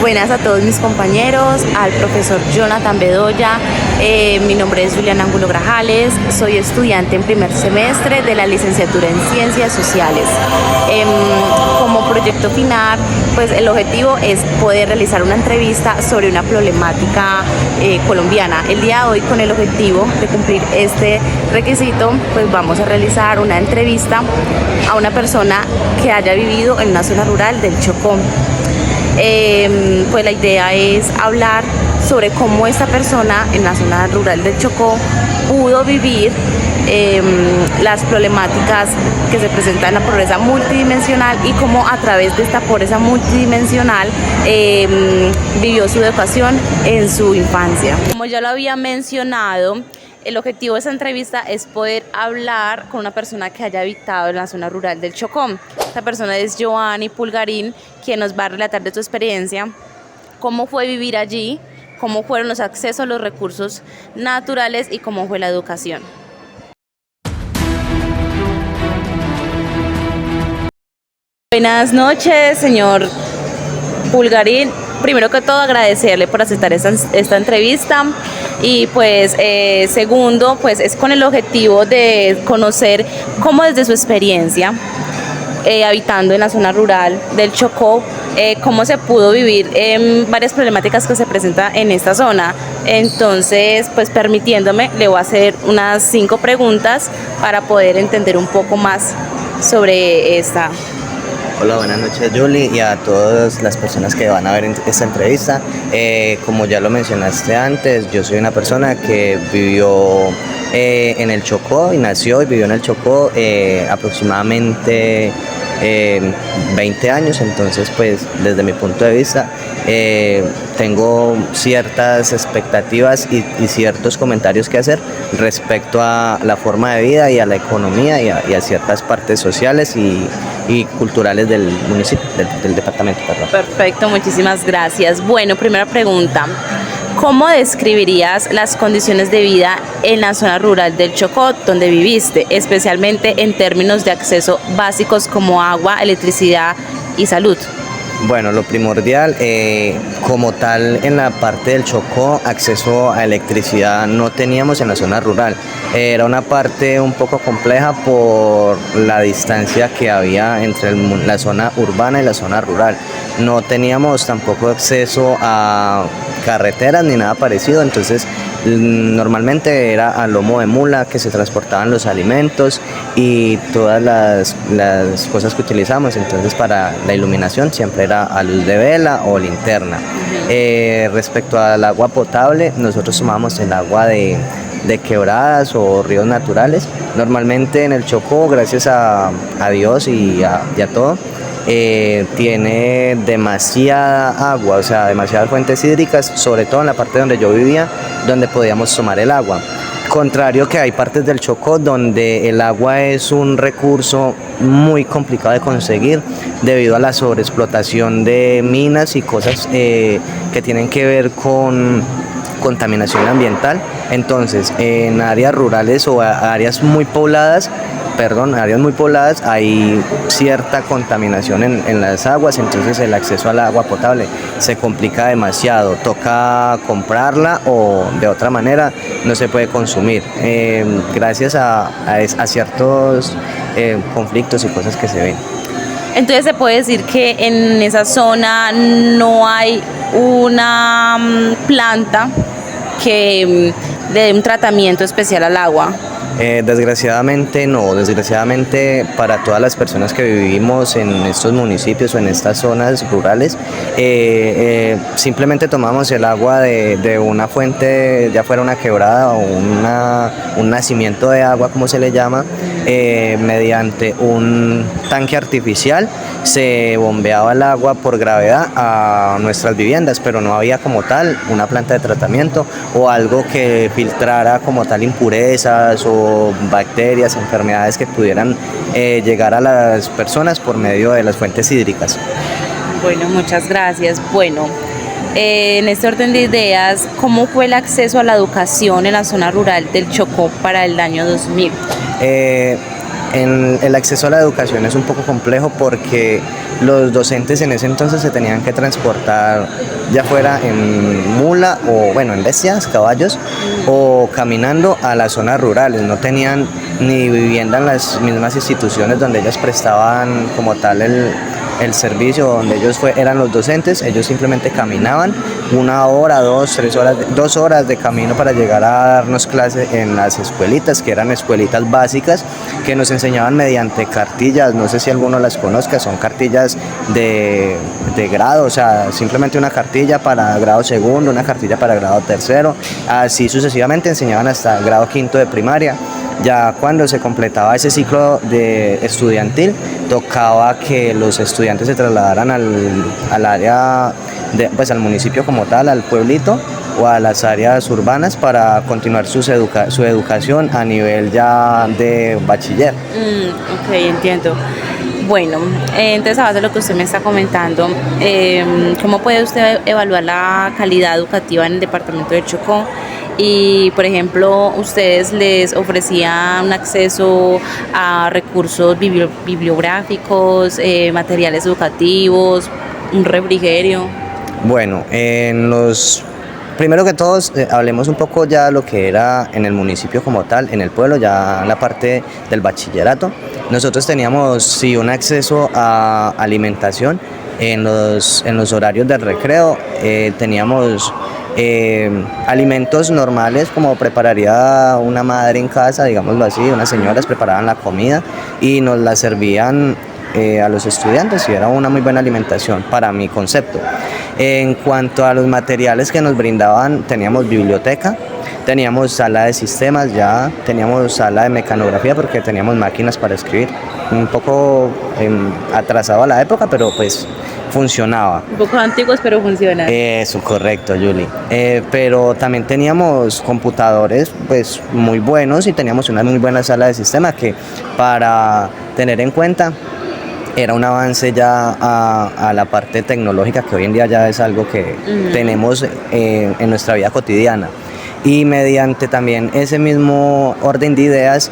Buenas a todos mis compañeros, al profesor Jonathan Bedoya. Mi nombre es Juliana Angulo Grajales, soy estudiante en primer semestre de la licenciatura en Ciencias Sociales. Como proyecto final, pues el objetivo es poder realizar una entrevista sobre una problemática colombiana. El día de hoy, con el objetivo de cumplir este requisito, pues vamos a realizar una entrevista a una persona que haya vivido en una zona rural del Chocó. Pues la idea es hablar sobre cómo esta persona en la zona rural del Chocó pudo vivir las problemáticas que se presentan en la pobreza multidimensional y cómo a través de esta pobreza multidimensional vivió su educación en su infancia. Como ya lo había mencionado, el objetivo de esta entrevista es poder hablar con una persona que haya habitado en la zona rural del Chocó. Esta persona es Giovanni Pulgarín, quien nos va a relatar de su experiencia, cómo fue vivir allí, cómo fueron los accesos a los recursos naturales y cómo fue la educación. Buenas noches, señor Pulgarín. Primero que todo, agradecerle por aceptar esta entrevista y pues segundo, pues es con el objetivo de conocer cómo desde su experiencia habitando en la zona rural del Chocó, cómo se pudo vivir varias problemáticas que se presentan en esta zona. Entonces, pues permitiéndome, le voy a hacer unas 5 preguntas para poder entender un poco más sobre esta. Hola, buenas noches Julie y a todas las personas que van a ver esta entrevista. Como ya lo mencionaste antes, yo soy una persona que vivió en el Chocó y nació y vivió en el Chocó aproximadamente 20 años, entonces pues desde mi punto de vista tengo ciertas expectativas y ciertos comentarios que hacer respecto a la forma de vida y a la economía y a ciertas partes sociales y culturales del municipio, del departamento. Perdón. Perfecto, muchísimas gracias. Bueno, primera pregunta. ¿Cómo describirías las condiciones de vida en la zona rural del Chocó donde viviste, especialmente en términos de acceso básicos como agua, electricidad y salud? Bueno, lo primordial, como tal en la parte del Chocó, acceso a electricidad no teníamos en la zona rural. Era una parte un poco compleja por la distancia que había entre la zona urbana y la zona rural. No teníamos tampoco acceso a carreteras ni nada parecido, entonces normalmente era a lomo de mula que se transportaban los alimentos y todas las cosas que utilizamos. Entonces para la iluminación siempre era a luz de vela o linterna. Respecto al agua potable, nosotros tomábamos el agua de quebradas o ríos naturales. Normalmente en el Chocó, gracias a Dios y a todo, tiene demasiada agua, o sea, demasiadas fuentes hídricas, sobre todo en la parte donde yo vivía, donde podíamos tomar el agua. Contrario que hay partes del Chocó donde el agua es un recurso muy complicado de conseguir debido a la sobreexplotación de minas y cosas que tienen que ver con contaminación ambiental. Entonces, en áreas rurales o áreas muy pobladas, hay cierta contaminación en las aguas, entonces el acceso al agua potable se complica demasiado, toca comprarla o de otra manera no se puede consumir, gracias a ciertos conflictos y cosas que se ven. Entonces se puede decir que en esa zona no hay una planta que dé un tratamiento especial al agua. Desgraciadamente no, desgraciadamente para todas las personas que vivimos en estos municipios o en estas zonas rurales, simplemente tomamos el agua de una fuente, ya fuera una quebrada o un nacimiento de agua, como se le llama, mediante un tanque artificial. Se bombeaba el agua por gravedad a nuestras viviendas, pero no había como tal una planta de tratamiento o algo que filtrara como tal impurezas o bacterias, enfermedades que pudieran llegar a las personas por medio de las fuentes hídricas. Bueno, muchas gracias. Bueno, en este orden de ideas, ¿cómo fue el acceso a la educación en la zona rural del Chocó para el año 2000? el acceso a la educación es un poco complejo porque los docentes en ese entonces se tenían que transportar ya fuera en mula o bueno, en bestias, caballos o caminando a las zonas rurales. No tenían ni vivienda en las mismas instituciones donde ellas prestaban como tal el servicio, donde eran los docentes. Ellos simplemente caminaban 1 hora, 2, 3 horas, 2 horas de camino para llegar a darnos clases en las escuelitas, que eran escuelitas básicas, que nos enseñaban mediante cartillas. No sé si alguno las conozca, son cartillas de grado, o sea, simplemente una cartilla para grado segundo, una cartilla para grado tercero, así sucesivamente enseñaban hasta grado quinto de primaria. Ya cuando se completaba ese ciclo de estudiantil, tocaba que los estudiantes se trasladaran al área, pues al municipio como tal, al pueblito o a las áreas urbanas para continuar su educación a nivel ya de bachiller. Ok, entiendo. Bueno, entonces a base de lo que usted me está comentando, ¿cómo puede usted evaluar la calidad educativa en el departamento de Chocó? Y, por ejemplo, ¿ustedes les ofrecían un acceso a recursos bibliográficos, materiales educativos, un refrigerio? Bueno, primero que todo, hablemos un poco ya de lo que era en el municipio como tal, en el pueblo, ya en la parte del bachillerato. Nosotros teníamos sí un acceso a alimentación en los horarios del recreo. Teníamos alimentos normales como prepararía una madre en casa, digámoslo así. Unas señoras preparaban la comida y nos la servían a los estudiantes, y era una muy buena alimentación para mi concepto. En cuanto a los materiales que nos brindaban, teníamos biblioteca, teníamos sala de sistemas, ya teníamos sala de mecanografía porque teníamos máquinas para escribir, un poco atrasado a la época, pero pues funcionaba. Un poco antiguos, pero funcionan. Eso, correcto, Julie. Pero también teníamos computadores pues muy buenos y teníamos una muy buena sala de sistema que, para tener en cuenta, era un avance ya a la parte tecnológica, que hoy en día ya es algo que tenemos en nuestra vida cotidiana. Y mediante también ese mismo orden de ideas,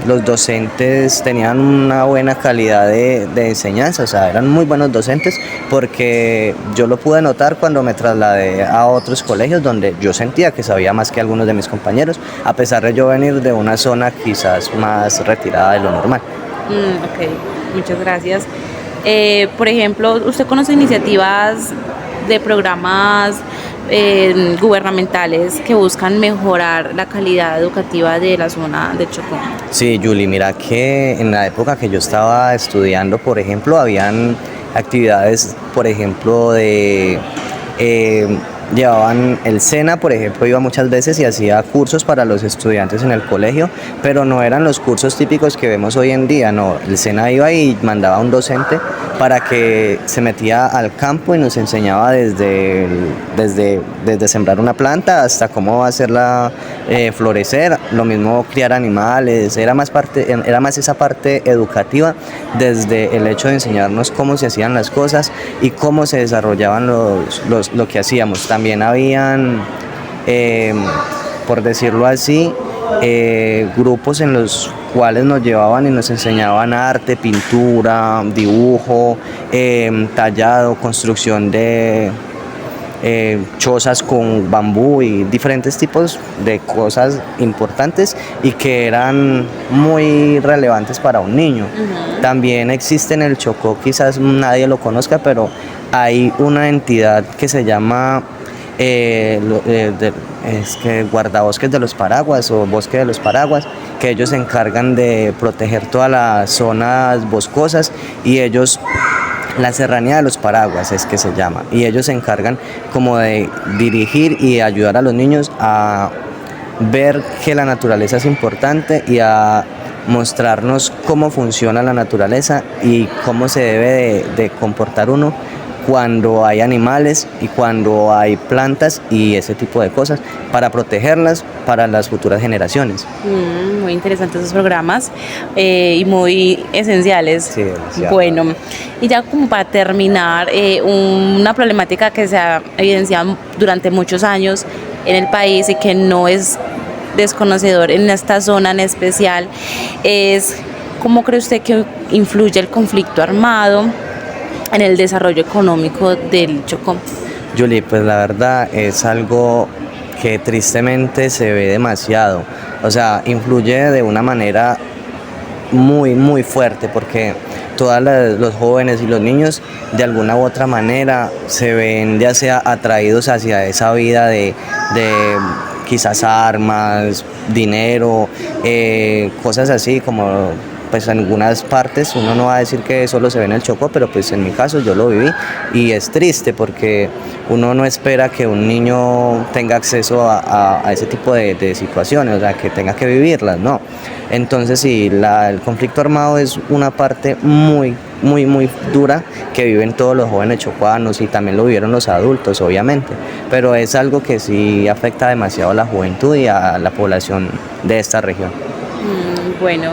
los docentes tenían una buena calidad de enseñanza, o sea, eran muy buenos docentes, porque yo lo pude notar cuando me trasladé a otros colegios donde yo sentía que sabía más que algunos de mis compañeros, a pesar de yo venir de una zona quizás más retirada de lo normal. Ok, muchas gracias. Por ejemplo, ¿usted conoce iniciativas de programas gubernamentales que buscan mejorar la calidad educativa de la zona de Chocó? Sí, Julie, mira que en la época que yo estaba estudiando, por ejemplo, habían actividades, por ejemplo, llevaban el SENA, por ejemplo, iba muchas veces y hacía cursos para los estudiantes en el colegio, pero no eran los cursos típicos que vemos hoy en día, no. El SENA iba y mandaba a un docente para que se metía al campo y nos enseñaba desde sembrar una planta hasta cómo hacerla florecer, lo mismo criar animales. Era más esa parte educativa, desde el hecho de enseñarnos cómo se hacían las cosas y cómo se desarrollaban lo que hacíamos. También habían, por decirlo así, grupos en los cuales nos llevaban y nos enseñaban arte, pintura, dibujo, tallado, construcción de chozas con bambú y diferentes tipos de cosas importantes y que eran muy relevantes para un niño. También existe en el Chocó, quizás nadie lo conozca, pero hay una entidad que se llama guardabosques de los Paraguas o bosque de los Paraguas, que ellos se encargan de proteger todas las zonas boscosas, y ellos, la serranía de los Paraguas es que se llama, y ellos se encargan como de dirigir y ayudar a los niños a ver que la naturaleza es importante y a mostrarnos cómo funciona la naturaleza y cómo se debe de comportar uno cuando hay animales y cuando hay plantas y ese tipo de cosas, para protegerlas para las futuras generaciones. Muy interesantes esos programas y muy esenciales. Sí, demasiado. Bueno, y ya como para terminar, una problemática que se ha evidenciado durante muchos años en el país y que no es desconocedor en esta zona en especial, es cómo cree usted que influye el conflicto armado en el desarrollo económico del Chocó. Julie, pues la verdad es algo que tristemente se ve demasiado, o sea, influye de una manera muy fuerte porque todos los jóvenes y los niños de alguna u otra manera se ven ya sea atraídos hacia esa vida de quizás armas, dinero, cosas así como pues en algunas partes uno no va a decir que solo se ve en el Chocó, pero pues en mi caso yo lo viví y es triste porque uno no espera que un niño tenga acceso a ese tipo de situaciones, o sea, que tenga que vivirlas, ¿no? Entonces sí, el conflicto armado es una parte muy dura que viven todos los jóvenes chocuanos y también lo vivieron los adultos, obviamente, pero es algo que sí afecta demasiado a la juventud y a la población de esta región. Bueno,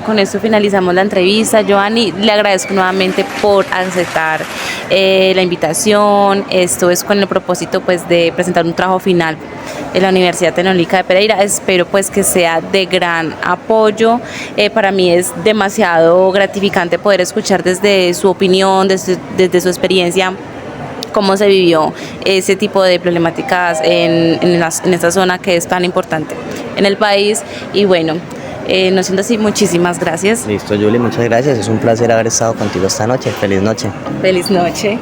con esto finalizamos la entrevista. Giovanni, le agradezco nuevamente por aceptar la invitación. Esto es con el propósito pues de presentar un trabajo final en la Universidad Tecnológica de Pereira. Espero pues que sea de gran apoyo. Para mí es demasiado gratificante poder escuchar desde su opinión, desde su experiencia, cómo se vivió ese tipo de problemáticas en esta zona que es tan importante en el país. Y bueno, no siendo así, muchísimas gracias. Listo, Julie, muchas gracias. Es un placer haber estado contigo esta noche. Feliz noche. Feliz noche.